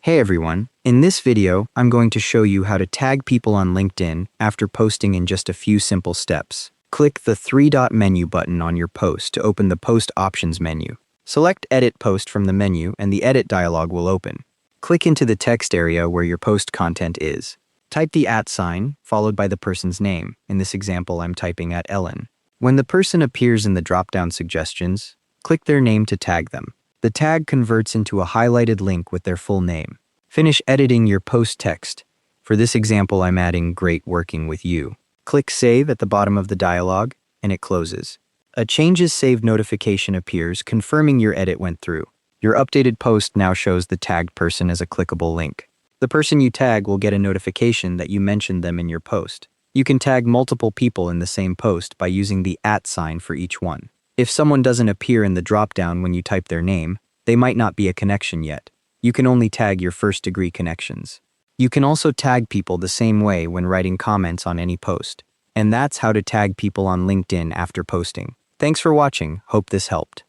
Hey everyone, in this video, I'm going to show you how to tag people on LinkedIn after posting in just a few simple steps. Click the three-dot menu button on your post to open the Post Options menu. Select Edit Post from the menu and the Edit dialog will open. Click into the text area where your post content is. Type the @ sign, followed by the person's name. In this example, I'm typing @Ellen. When the person appears in the drop-down suggestions, click their name to tag them. The tag converts into a highlighted link with their full name. Finish editing your post text. For this example, I'm adding "Great working with you." Click Save at the bottom of the dialog, and it closes. A Changes Saved notification appears, confirming your edit went through. Your updated post now shows the tagged person as a clickable link. The person you tag will get a notification that you mentioned them in your post. You can tag multiple people in the same post by using the @ sign for each one. If someone doesn't appear in the drop-down when you type their name, they might not be a connection yet. You can only tag your first-degree connections. You can also tag people the same way when writing comments on any post. And that's how to tag people on LinkedIn after posting. Thanks for watching. Hope this helped.